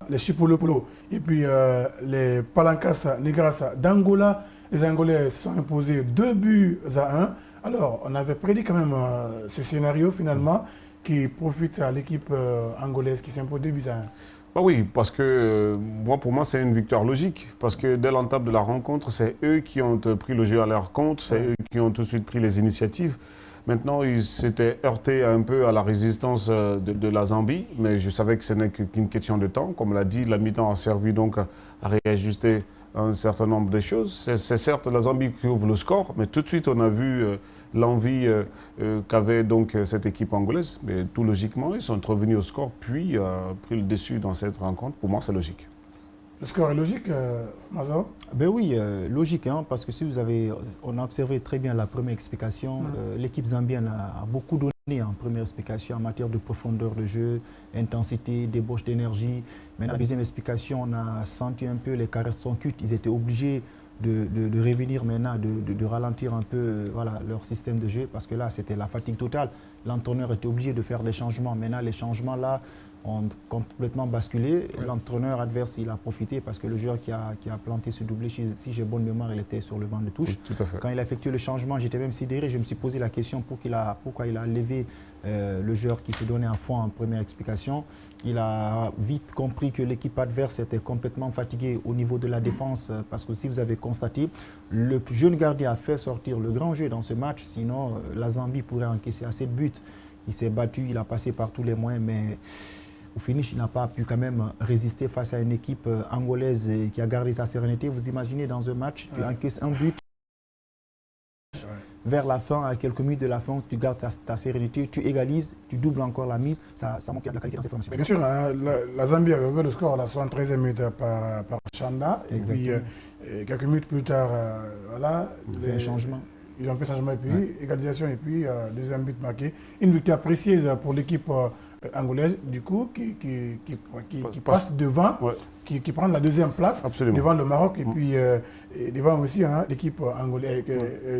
les Chipolopolo et puis les Palancas Negras d'Angola. Les Angolais se sont imposés 2 buts à 1. Alors, on avait prédit quand même ce scénario finalement qui profite à l'équipe angolaise qui s'impose 2 buts à 1. Bah oui, parce que pour moi, c'est une victoire logique. Parce que dès l'entame de la rencontre, c'est eux qui ont pris le jeu à leur compte, c'est eux qui ont tout de suite pris les initiatives. Maintenant, ils s'étaient heurtés un peu à la résistance de la Zambie, mais je savais que ce n'est qu'une question de temps. Comme l'a dit, la mi-temps a servi donc à réajuster un certain nombre de choses. C'est certes la Zambie qui ouvre le score, mais tout de suite, on a vu l'envie qu'avait donc cette équipe angolaise. Mais tout logiquement, ils sont revenus au score, puis pris le dessus dans cette rencontre. Pour moi, c'est logique. Le score est logique, Mazao? Ben oui, logique, hein, parce que si vous avez, on a observé très bien la première explication. L'équipe zambienne a beaucoup donné en première explication en matière de profondeur de jeu, intensité, débauche d'énergie. Mais la deuxième explication, on a senti un peu les carrés de son culte. Ils étaient obligés de revenir maintenant, de ralentir un peu voilà, leur système de jeu, parce que là, c'était la fatigue totale. L'entraîneur était obligé de faire des changements. Maintenant, les changements là ont complètement basculé. L'entraîneur adverse, il a profité parce que le joueur qui a planté ce doublé, si j'ai bonne mémoire, il était sur le banc de touche. Oui, tout à fait. Quand il a effectué le changement, j'étais même sidéré. Je me suis posé la question pourquoi il a levé le joueur qui se donnait à fond en première explication. Il a vite compris que l'équipe adverse était complètement fatiguée au niveau de la défense parce que si vous avez constaté, le jeune gardien a fait sortir le grand jeu dans ce match. Sinon, la Zambie pourrait encaisser assez de buts. Il s'est battu, il a passé par tous les moyens, mais au finish, il n'a pas pu quand même résister face à une équipe angolaise qui a gardé sa sérénité. Vous imaginez dans un match, tu encaisses un but. Vers la fin, à quelques minutes de la fin, tu gardes ta sérénité, tu égalises, tu doubles encore la mise. Ça manque de la qualité dans cette formation. Bien sûr, hein, la Zambie avait ouvert le score à la 73e minute par Chanda. Et puis, quelques minutes plus tard, voilà, ils ont fait changement et puis égalisation et puis deuxième but marqué. Une victoire précise pour l'équipe angolaise, du coup, qui passe devant, qui prend la deuxième place devant le Maroc et puis devant aussi l'équipe angolaise.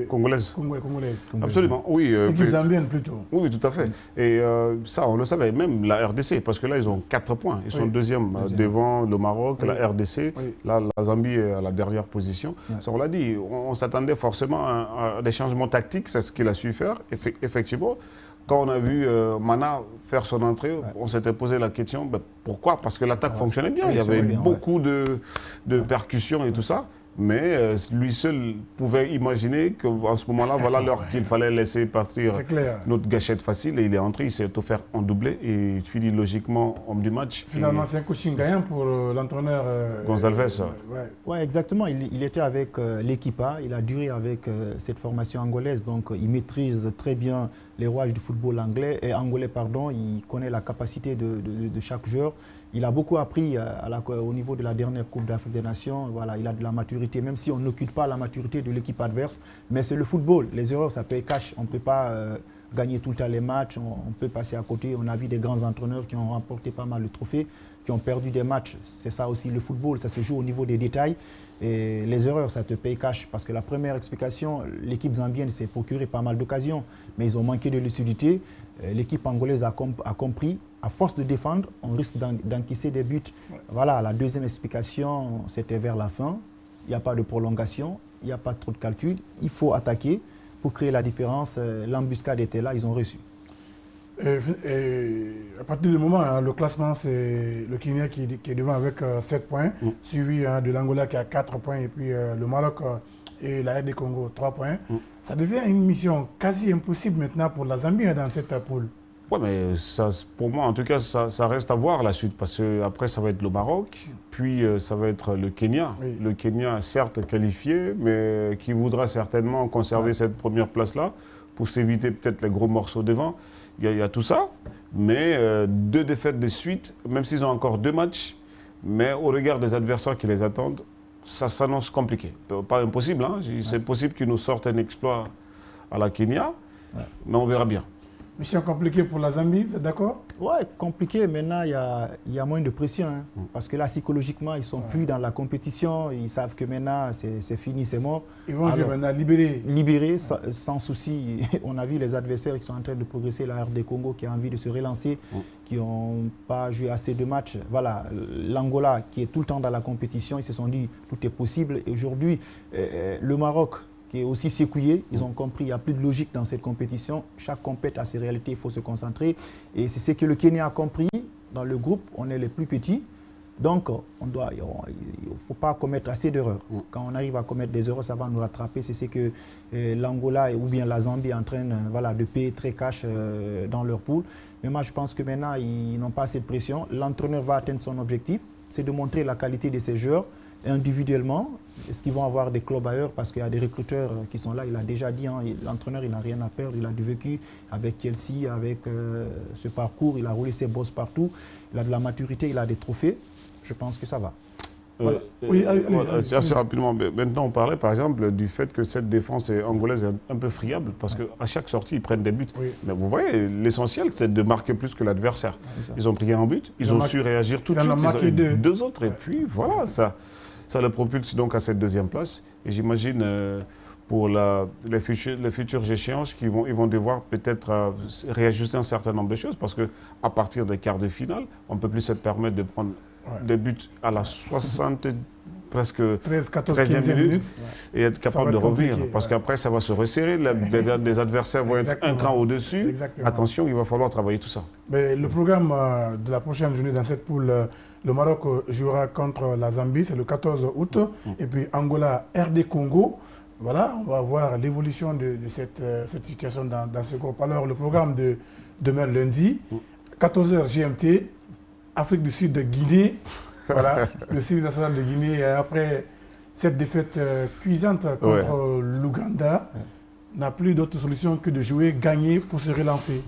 Congolaise. Congolaise. Absolument, oui. L'équipe zambienne plutôt. Oui, tout à fait. Et ça, on le savait, même la RDC, parce que là, ils ont 4 points. Ils sont deuxième devant le Maroc, la RDC. Là, la Zambie est à la dernière position. Ça, on l'a dit, on s'attendait forcément à des changements tactiques, c'est ce qu'il a su faire, effectivement. Quand on a vu Mana faire son entrée, on s'était posé la question, pourquoi? Parce que l'attaque fonctionnait bien, il y avait beaucoup de percussions et tout ça. Mais lui seul pouvait imaginer qu'en ce moment-là, voilà l'heure qu'il fallait laisser partir notre gâchette facile. Et il est entré, il s'est offert en doublé et il finit logiquement homme du match. Finalement, c'est un coaching gagnant pour l'entraîneur Gonçalves. Oui, exactement. Il était avec l'Equipa, il a duré avec cette formation angolaise. Donc, il maîtrise très bien les rouages du football angolais. Il connaît la capacité de chaque joueur. Il a beaucoup appris au niveau de la dernière Coupe d'Afrique des Nations. Voilà, il a de la maturité, même si on n'occupe pas la maturité de l'équipe adverse. Mais c'est le football. Les erreurs, ça paye cash. On ne peut pas gagner tout le temps les matchs. On peut passer à côté. On a vu des grands entraîneurs qui ont remporté pas mal de trophées, qui ont perdu des matchs. C'est ça aussi le football. Ça se joue au niveau des détails. Et les erreurs, ça te paye cash. Parce que la première explication, l'équipe zambienne s'est procuré pas mal d'occasions. Mais ils ont manqué de lucidité. L'équipe angolaise a compris. À force de défendre, on risque d'encaisser des buts. Voilà, la deuxième explication, c'était vers la fin. Il n'y a pas de prolongation, il n'y a pas trop de calcul. Il faut attaquer pour créer la différence. L'embuscade était là, ils ont reçu. Et à partir du moment, le classement, c'est le Kenya qui est devant avec 7 points, suivi de l'Angola qui a 4 points, et puis le Maroc et la RD Congo 3 points. Ça devient une mission quasi impossible maintenant pour la Zambie dans cette poule. Oui, mais ça, pour moi, en tout cas, ça reste à voir la suite, parce qu'après, ça va être le Maroc, puis ça va être le Kenya. Le Kenya, certes qualifié, mais qui voudra certainement conserver cette première place-là pour s'éviter peut-être les gros morceaux devant. Il y a tout ça, mais 2 défaites de suite, même s'ils ont encore 2 matchs, mais au regard des adversaires qui les attendent, ça s'annonce compliqué. Pas impossible, hein. C'est possible qu'ils nous sortent un exploit à la Kenya, mais on verra bien. Mission compliquée pour la Zambie, vous êtes d'accord? Ouais, compliqué. Maintenant, il y a moins de pression. Hein, parce que là, psychologiquement, ils ne sont plus dans la compétition. Ils savent que maintenant, c'est fini, c'est mort. Ils vont jouer maintenant libérés. Libérés, sans souci. On a vu les adversaires qui sont en train de progresser. La RD Congo qui a envie de se relancer, qui n'ont pas joué assez de matchs. Voilà, l'Angola qui est tout le temps dans la compétition. Ils se sont dit, tout est possible. Et aujourd'hui, le Maroc, qui est aussi secouillé. Ils ont compris qu'il n'y a plus de logique dans cette compétition. Chaque compétition a ses réalités, il faut se concentrer. Et c'est ce que le Kenya a compris. Dans le groupe, on est les plus petits. Donc, il ne faut pas commettre assez d'erreurs. Quand on arrive à commettre des erreurs, ça va nous rattraper. C'est ce que l'Angola ou bien la Zambie est en train de payer très cash dans leur poule. Mais moi, je pense que maintenant, ils n'ont pas assez de pression. L'entraîneur va atteindre son objectif. C'est de montrer la qualité de ses joueurs. Individuellement, est-ce qu'ils vont avoir des clubs ailleurs? Parce qu'il y a des recruteurs qui sont là. Il a déjà dit, hein, l'entraîneur, il n'a rien à perdre. Il a du vécu avec Chelsea, avec ce parcours. Il a roulé ses bosses partout. Il a de la maturité, il a des trophées. Je pense que ça va. Voilà. Assez rapidement. Maintenant, on parlait par exemple du fait que cette défense angolaise est un peu friable parce qu'à chaque sortie, ils prennent des buts. Oui. Mais vous voyez, l'essentiel, c'est de marquer plus que l'adversaire. Ils ont pris un but, ils ont su réagir tout de suite. Ils ont eu deux autres. Et puis voilà, ça le propulse donc à cette deuxième place. Et j'imagine pour les futures échéances, ils vont devoir peut-être réajuster un certain nombre de choses parce qu'à partir des quarts de finale, on ne peut plus se permettre de prendre des buts à la 60, presque 13e minute et être capable de revenir. Parce qu'après, ça va se resserrer, les adversaires vont être un cran au-dessus. Attention, il va falloir travailler tout ça. Mais le programme de la prochaine journée dans cette poule, le Maroc jouera contre la Zambie, c'est le 14 août. Et puis Angola, RD Congo. Voilà, on va voir l'évolution de cette situation dans ce groupe. Alors, le programme de demain lundi, 14h GMT, Afrique du Sud de Guinée, voilà, le Sud national de Guinée, après cette défaite cuisante contre l'Ouganda, n'a plus d'autre solution que de jouer, gagner pour se relancer.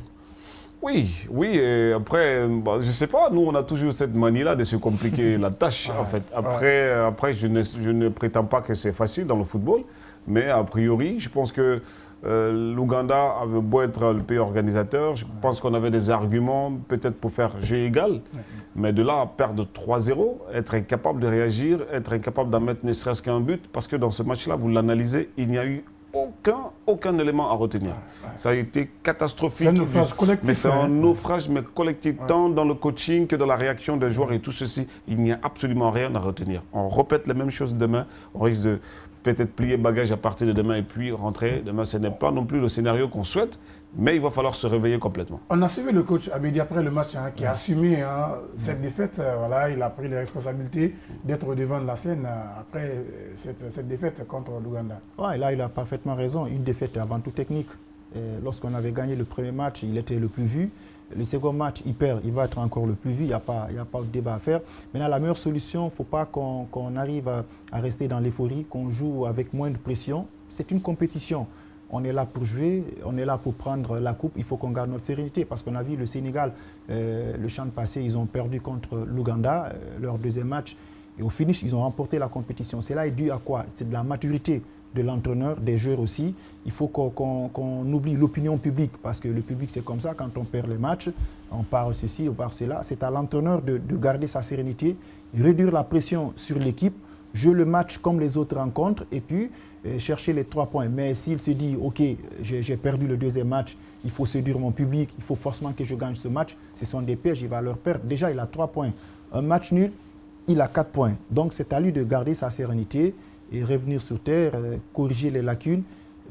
Oui, et après, je ne sais pas, nous on a toujours cette manie-là de se compliquer la tâche en fait. Après je ne prétends pas que c'est facile dans le football, mais a priori, je pense que l'Ouganda avait beau être le pays organisateur, je pense qu'on avait des arguments peut-être pour faire jeu égal, mais de là à perdre 3-0, être incapable de réagir, être incapable d'en mettre ne serait-ce qu'un but, parce que dans ce match-là, vous l'analysez, il n'y a eu aucun élément à retenir. Ça a été catastrophique. C'est un naufrage collectif. Mais c'est un naufrage collectif, tant dans le coaching que dans la réaction des joueurs et tout ceci. Il n'y a absolument rien à retenir. On répète les mêmes choses demain. On risque de peut-être plier bagage à partir de demain et puis rentrer. Demain, ce n'est pas non plus le scénario qu'on souhaite, mais il va falloir se réveiller complètement. On a suivi le coach Abedi après le match qui a assumé cette défaite. Voilà, il a pris les responsabilités d'être devant la scène après cette défaite contre l'Ouganda. Ouais, là, il a parfaitement raison. Une défaite avant tout technique. Lorsqu'on avait gagné le premier match, il était le plus vu. Le second match, il perd, il va être encore le plus vu, il n'y a pas de débat à faire. Maintenant, la meilleure solution, il ne faut pas qu'on arrive à rester dans l'euphorie, qu'on joue avec moins de pression. C'est une compétition. On est là pour jouer, on est là pour prendre la coupe, il faut qu'on garde notre sérénité. Parce qu'on a vu le Sénégal, le champ passé, ils ont perdu contre l'Ouganda, leur deuxième match. Et au finish, ils ont remporté la compétition. Cela est dû à quoi? C'est de la maturité de l'entraîneur, des joueurs aussi. Il faut qu'on oublie l'opinion publique, parce que le public, c'est comme ça, quand on perd les matchs, on parle ceci, on parle cela. C'est à l'entraîneur de garder sa sérénité, réduire la pression sur l'équipe, jouer le match comme les autres rencontres, et puis chercher les 3 points. Mais s'il se dit, OK, j'ai perdu le deuxième match, il faut séduire mon public, il faut forcément que je gagne ce match, ce sont des pièges, il va leur perdre. Déjà, il a 3 points. Un match nul, il a 4 points. Donc, c'est à lui de garder sa sérénité et revenir sur terre, corriger les lacunes,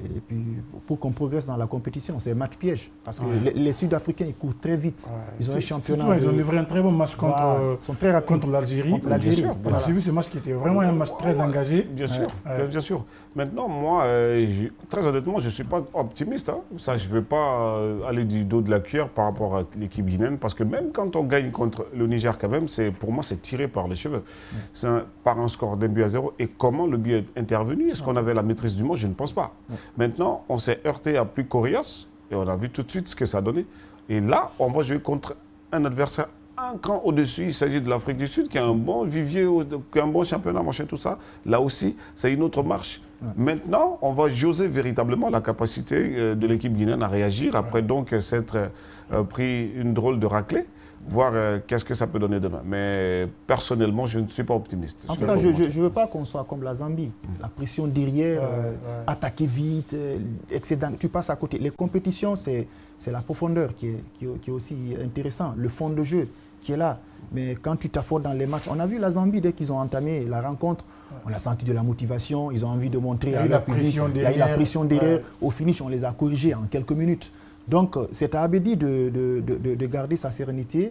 et puis pour qu'on progresse dans la compétition. C'est un match piège, parce que les Sud-Africains, ils courent très vite. Ils ont un championnat. Ils ont livré un très bon match contre l'Algérie. On a suivi ce match qui était vraiment un match très engagé. Bien sûr, bien sûr. Maintenant, moi, très honnêtement, je ne suis pas optimiste. Ça, je ne veux pas aller du dos de la cuillère par rapport à l'équipe guinéenne, parce que même quand on gagne contre le Niger, quand même, pour moi, c'est tiré par les cheveux. C'est par un score d'1-0. Et comment le but est intervenu? Est-ce qu'on avait la maîtrise du match? Je ne pense pas. Maintenant, on s'est heurté à plus coriace et on a vu tout de suite ce que ça donnait. Et là, on va jouer contre un adversaire un cran au-dessus. Il s'agit de l'Afrique du Sud qui a un bon vivier, qui a un bon championnat, machin, tout ça. Là aussi, c'est une autre marche Ouais. Maintenant, on va jauger véritablement la capacité de l'équipe guinéenne à réagir après donc s'être pris une drôle de raclée. Voir qu'est-ce que ça peut donner demain. Mais personnellement, je ne suis pas optimiste. En tout cas, je ne veux pas qu'on soit comme la Zambie. La pression derrière, attaquer vite, excédent, tu passes à côté. Les compétitions, c'est la profondeur qui est aussi intéressant, le fond de jeu qui est là. Mais quand tu t'affordes dans les matchs, on a vu la Zambie dès qu'ils ont entamé la rencontre, on a senti de la motivation, ils ont envie de montrer à leur public. Il y a eu la pression derrière. Au finish, on les a corrigés en quelques minutes. Donc, c'est à Abedi de garder sa sérénité,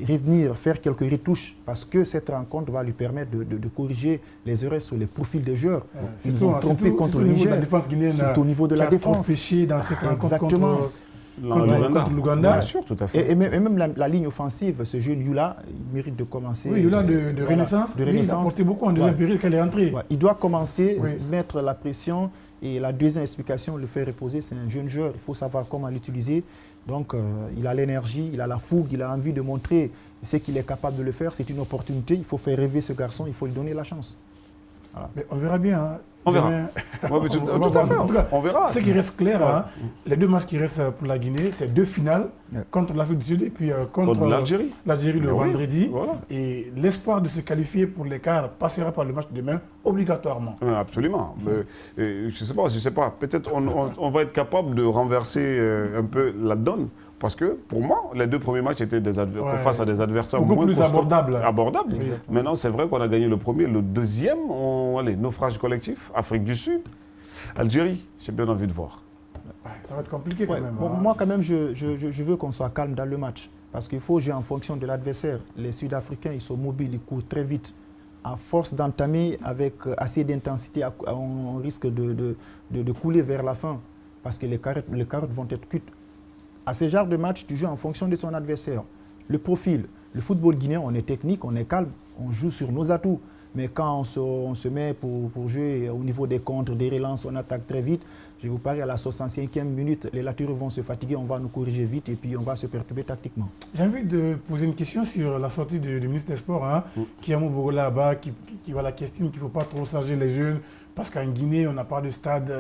revenir, faire quelques retouches, parce que cette rencontre va lui permettre de corriger les erreurs sur les profils des joueurs. Ils ont trompé contre le Niger, surtout au niveau de la défense. Empêché dans cette rencontre contre l'Ouganda. Bien sûr, tout à fait. Et même la ligne offensive, ce jeune Yula, il mérite de commencer. Oui, Yula de Renaissance. Il a apporté beaucoup en deuxième période quand il est entré. Il doit commencer, mettre la pression. Et la deuxième explication, le faire reposer, c'est un jeune joueur. Il faut savoir comment l'utiliser. Donc, il a l'énergie, il a la fougue, il a envie de montrer ce qu'il est capable de le faire. C'est une opportunité. Il faut faire rêver ce garçon, il faut lui donner la chance. Voilà. Mais on verra bien. Hein. On verra. On verra. Ce qui reste clair, hein, les deux matchs qui restent pour la Guinée, c'est 2 finales contre l'Afrique du Sud et puis contre l'Algérie le vendredi. Voilà. Et l'espoir de se qualifier pour l'écart passera par le match de demain obligatoirement. Absolument. Mais, je ne sais pas. Peut-être on va être capable de renverser un peu la donne. Parce que, pour moi, les 2 premiers matchs étaient face à des adversaires beaucoup plus abordables. Maintenant, c'est vrai qu'on a gagné le premier. Le deuxième, naufrage collectif, Afrique du Sud, Algérie. J'ai bien envie de voir. Ça va être compliqué quand même. Moi, quand même, je veux qu'on soit calme dans le match. Parce qu'il faut jouer en fonction de l'adversaire. Les Sud-Africains, ils sont mobiles, ils courent très vite. À force d'entamer avec assez d'intensité, on risque de couler vers la fin. Parce que les carottes vont être cuites. À ce genre de match, tu joues en fonction de son adversaire. Le profil, le football guinéen, on est technique, on est calme, on joue sur nos atouts. Mais quand on se met pour jouer au niveau des contres, des relances, on attaque très vite. Je vous parie, à la 65e minute, les latéraux vont se fatiguer, on va nous corriger vite et puis on va se perturber tactiquement. J'ai envie de poser une question sur la sortie du ministre des Sports, qui est à Mobogo là-bas, qui estime qu'il ne faut pas trop charger les jeunes, parce qu'en Guinée, on n'a pas de stade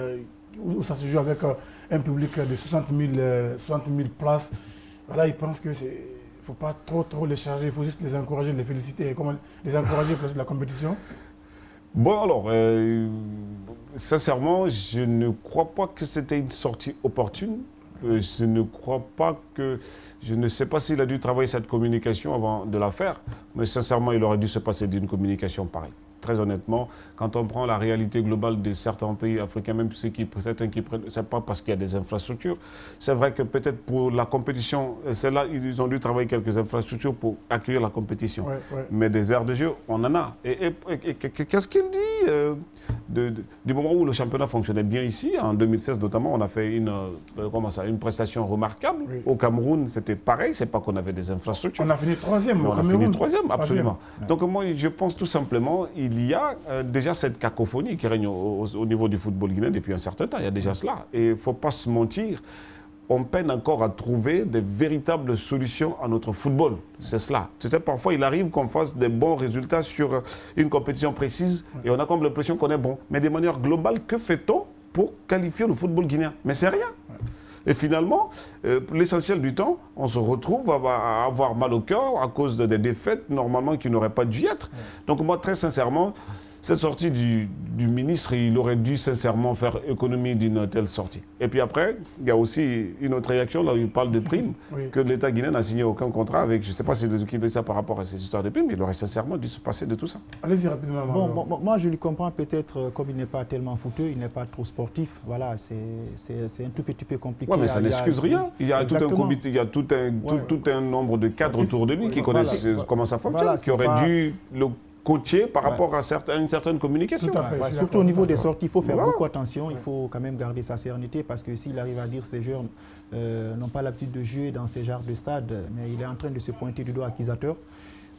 où ça se joue avec un public de 60 000 places. Voilà, ils pensent qu'il ne faut pas trop les charger, il faut juste les encourager, les féliciter. Comment les encourager pour la compétition? Bon, alors, sincèrement, je ne crois pas que c'était une sortie opportune. Je ne sais pas s'il a dû travailler cette communication avant de la faire, mais sincèrement, il aurait dû se passer d'une communication pareille. Très honnêtement, quand on prend la réalité globale de certains pays africains, même certains qui prennent, c'est pas parce qu'il y a des infrastructures. C'est vrai que peut-être pour la compétition, celle-là, ils ont dû travailler quelques infrastructures pour accueillir la compétition. Mais des aires de jeu, on en a. Et qu'est-ce qu'il dit du moment où le championnat fonctionnait bien ici, en 2016 notamment, on a fait une prestation remarquable. Au Cameroun, c'était pareil, c'est pas qu'on avait des infrastructures. On a fini 3e au Cameroun. On a fini 3e, absolument. Donc moi, je pense tout simplement, il y a déjà cette cacophonie qui règne au niveau du football guinéen depuis un certain temps. Il y a déjà cela. Et il ne faut pas se mentir, on peine encore à trouver des véritables solutions à notre football. C'est cela. Tu sais, parfois, il arrive qu'on fasse des bons résultats sur une compétition précise et on a comme l'impression qu'on est bon. Mais de manière globale, que fait-on pour qualifier le football guinéen? Mais c'est rien. Et finalement, l'essentiel du temps, on se retrouve à avoir mal au cœur à cause des défaites, normalement, qui n'auraient pas dû être. Donc moi, très sincèrement, cette sortie du ministre, il aurait dû sincèrement faire économie d'une telle sortie. Et puis après, il y a aussi une autre réaction, là où il parle de primes, que l'État guinéen n'a signé aucun contrat avec, je ne sais pas si qui dit ça par rapport à ces histoires de primes, mais il aurait sincèrement dû se passer de tout ça. Allez-y rapidement. Bon, moi, je lui comprends peut-être, comme il n'est pas tellement footeux, il n'est pas trop sportif, voilà, c'est un tout petit peu compliqué. Oui, mais ça n'excuse rien. Il y a tout un comité, il y a tout un nombre de cadres autour de lui qui connaissent comment ça fonctionne, qui auraient dû le coacher par rapport à une certaine communication. Tout à fait, surtout au niveau des sorties, il faut faire beaucoup attention, il faut quand même garder sa sérénité parce que s'il arrive à dire que ces joueurs n'ont pas l'habitude de jouer dans ces genres de stades, mais il est en train de se pointer du doigt accusateur.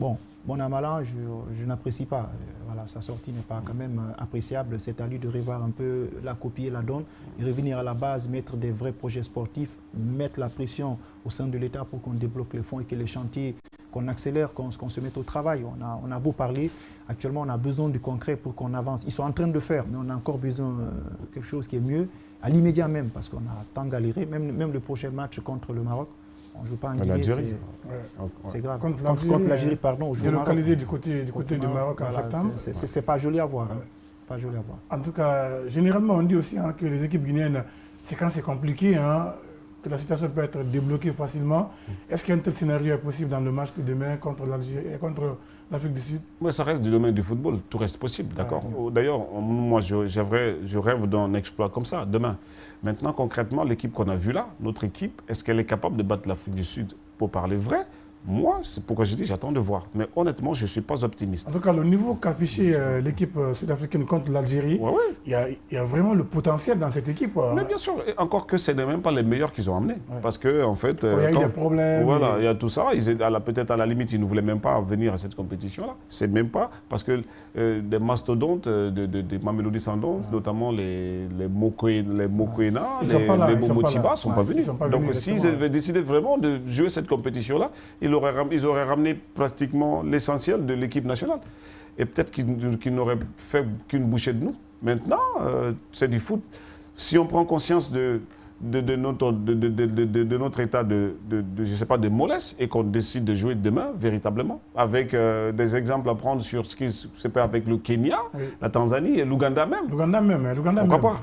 Bon à malin, je n'apprécie pas. Voilà, sa sortie n'est pas quand même appréciable. C'est à lui de revoir un peu la copie et la donne, et revenir à la base, mettre des vrais projets sportifs, mettre la pression au sein de l'État pour qu'on débloque les fonds et que les chantiers qu'on accélère, qu'on se mette au travail. On a beau parler, actuellement on a besoin du concret pour qu'on avance. Ils sont en train de le faire, mais on a encore besoin de quelque chose qui est mieux, à l'immédiat même, parce qu'on a tant galéré. Même le prochain match contre le Maroc, on ne joue pas en Guinée, c'est grave. Contre l'Algérie, pardon. Délocalisé du côté du Maroc en septembre. C'est pas joli à voir. Pas joli à voir. En tout cas, généralement on dit aussi que les équipes guinéennes, c'est quand c'est compliqué, que la situation peut être débloquée facilement. Est-ce qu'un tel scénario est possible dans le match de demain contre l'Algérie et contre l'Afrique du Sud? Oui, ça reste du domaine du football, tout reste possible, d'accord. D'ailleurs, moi, je rêve d'un exploit comme ça, demain. Maintenant, concrètement, l'équipe qu'on a vue là, notre équipe, est-ce qu'elle est capable de battre l'Afrique du Sud? Pour parler vrai, moi, c'est pourquoi je dis j'attends de voir. Mais honnêtement, je ne suis pas optimiste. En tout cas, le niveau qu'a affiché l'équipe sud-africaine contre l'Algérie, il y a vraiment le potentiel dans cette équipe. Mais bien sûr, et encore que ce n'est même pas les meilleurs qu'ils ont amenés. Parce que, en fait. Il y a eu des problèmes. Voilà, il y a tout ça. Peut-être à la limite, ils ne voulaient même pas venir à cette compétition-là. C'est même pas. Parce que des mastodontes, des Mamelodi Sundowns, notamment les Mokoena, les Momotiba, ne sont pas venus. Donc, s'ils avaient décidé vraiment de jouer cette compétition-là, ils auraient ramené pratiquement l'essentiel de l'équipe nationale. Et peut-être qu'ils n'auraient fait qu'une bouchée de nous. Maintenant, c'est du foot. Si on prend conscience de notre état je sais pas, de mollesse et qu'on décide de jouer demain, véritablement, avec des exemples à prendre sur ce qui se fait avec le Kenya, la Tanzanie et l'Ouganda même. Pourquoi pas?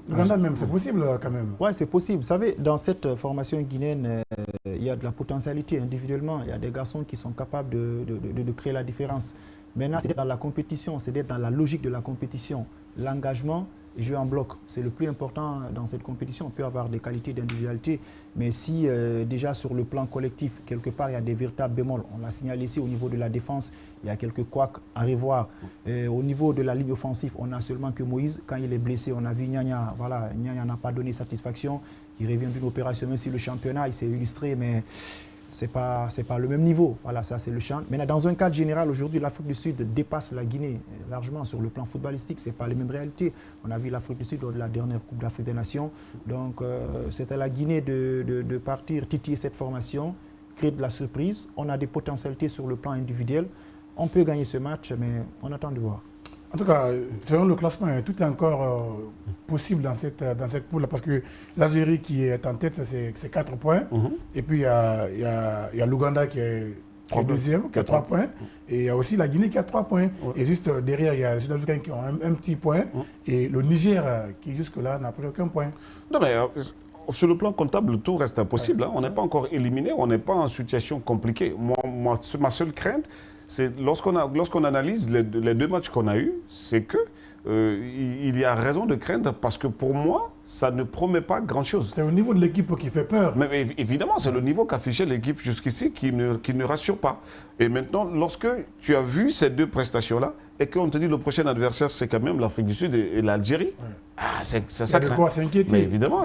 L'Ouganda même, c'est possible quand même. Oui, c'est possible. Vous savez, dans cette formation guinéenne, il y a de la potentialité individuellement. Il y a des garçons qui sont capables de créer la différence. Maintenant, c'est dans la compétition, c'est d'être dans la logique de la compétition. L'engagement et jouer en bloc, c'est le plus important dans cette compétition. On peut avoir des qualités d'individualité, mais si déjà sur le plan collectif, quelque part, il y a des véritables bémols. On l'a signalé ici au niveau de la défense, il y a quelques couacs à revoir. Au niveau de la ligne offensive, on n'a seulement que Moïse. Quand il est blessé, on a vu Nyanya. Voilà, Nyanya n'a pas donné satisfaction, qui revient d'une opération, même si le championnat, il s'est illustré, mais ce n'est pas le même niveau. Voilà, ça c'est le champ. Maintenant, dans un cadre général, aujourd'hui, l'Afrique du Sud dépasse la Guinée largement sur le plan footballistique. Ce n'est pas les mêmes réalités. On a vu l'Afrique du Sud lors de la dernière Coupe d'Afrique des Nations. Donc, c'est à la Guinée de partir titiller cette formation, créer de la surprise. On a des potentialités sur le plan individuel. On peut gagner ce match, mais on attend de voir. En tout cas, selon le classement, tout est encore possible dans cette poule, parce que l'Algérie qui est en tête, c'est 4 points. Et puis il y a l'Ouganda qui est deuxième, qui a 3 points. Et il y a aussi la Guinée qui a 3 points. Et juste derrière, il y a les Sud-Africains qui ont un petit point. Et le Niger qui jusque-là n'a pris aucun point. Non, mais sur le plan comptable, tout reste impossible. On n'est pas encore éliminé, on n'est pas en situation compliquée. Ma seule crainte, c'est lorsqu'on analyse les 2 matchs qu'on a eus, c'est que il y a raison de craindre, parce que pour moi, ça ne promet pas grand-chose. C'est au niveau de l'équipe qui fait peur. Mais évidemment, c'est le niveau qu'affichait l'équipe jusqu'ici qui ne rassure pas. Et maintenant, lorsque tu as vu ces 2 prestations-là, et qu'on te dit le prochain adversaire, c'est quand même l'Afrique du Sud et l'Algérie, ça craint. Il y a de quoi s'inquiéter. Mais évidemment,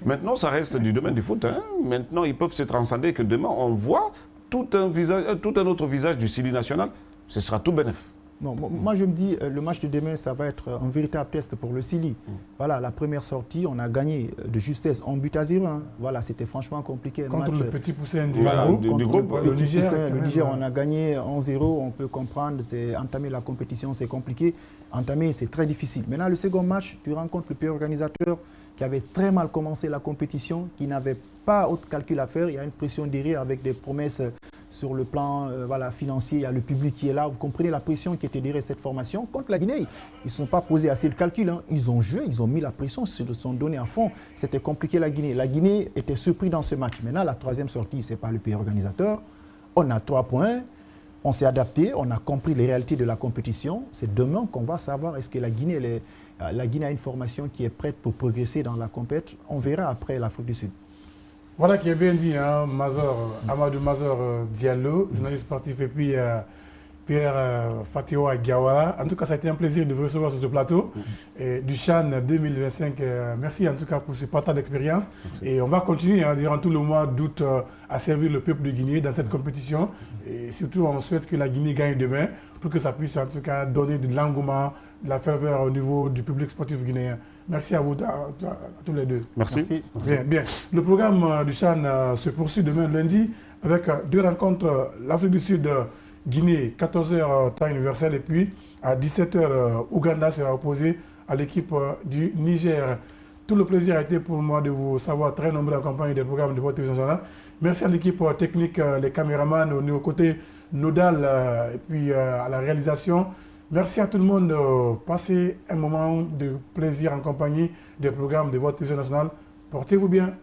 maintenant, ça reste du domaine du foot. Maintenant, ils peuvent se transcender que demain, on voit tout un autre visage du Sili national. Ce sera tout bénef. Non, moi je me dis, le match de demain, ça va être un véritable test pour le Sili. Voilà, la première sortie, on a gagné de justesse 1-0. Voilà, c'était franchement compliqué. Contre le petit poussin du groupe. Le Niger, on a gagné 1-0, on peut comprendre, entamer la compétition, c'est compliqué. Entamer, c'est très difficile. Maintenant, le second match, tu rencontres le pays organisateur qui avait très mal commencé la compétition, qui n'avait pas autre calcul à faire. Il y a une pression derrière avec des promesses sur le plan financier. Il y a le public qui est là. Vous comprenez la pression qui était derrière cette formation. Contre la Guinée, ils ne sont pas posés assez de calcul. Ils ont joué, ils ont mis la pression, ils se sont donnés à fond. C'était compliqué la Guinée. La Guinée était surpris dans ce match. Maintenant, la troisième sortie, ce n'est pas le pays organisateur. On a 3 points. On s'est adapté, on a compris les réalités de la compétition. C'est demain qu'on va savoir est-ce que la Guinée a une formation qui est prête pour progresser dans la compétition. On verra après l'Afrique du Sud. Voilà qui est bien dit, Amadou Mazor Diallo, journaliste sportif, et puis Pierre Fatewa Gawara. En tout cas, ça a été un plaisir de vous recevoir sur ce plateau du CHAN 2025. Merci en tout cas pour ce partage d'expérience. Et on va continuer durant tout le mois d'août à servir le peuple de Guinée dans cette compétition. Et surtout, on souhaite que la Guinée gagne demain pour que ça puisse en tout cas donner de l'engouement, de la ferveur au niveau du public sportif guinéen. Merci à vous, à tous les deux. Merci. Bien. Le programme du CHAN se poursuit demain lundi avec 2 rencontres. L'Afrique du Sud, Guinée, 14h temps universel. Et puis à 17h, Ouganda sera opposé à l'équipe du Niger. Tout le plaisir a été pour moi de vous savoir très nombreux en campagne des programmes de votre télévision nationale. Merci à l'équipe technique, les caméramans, au côté nodal et puis à la réalisation. Merci à tout le monde. Passez un moment de plaisir en compagnie des programmes de votre télévision nationale. Portez-vous bien.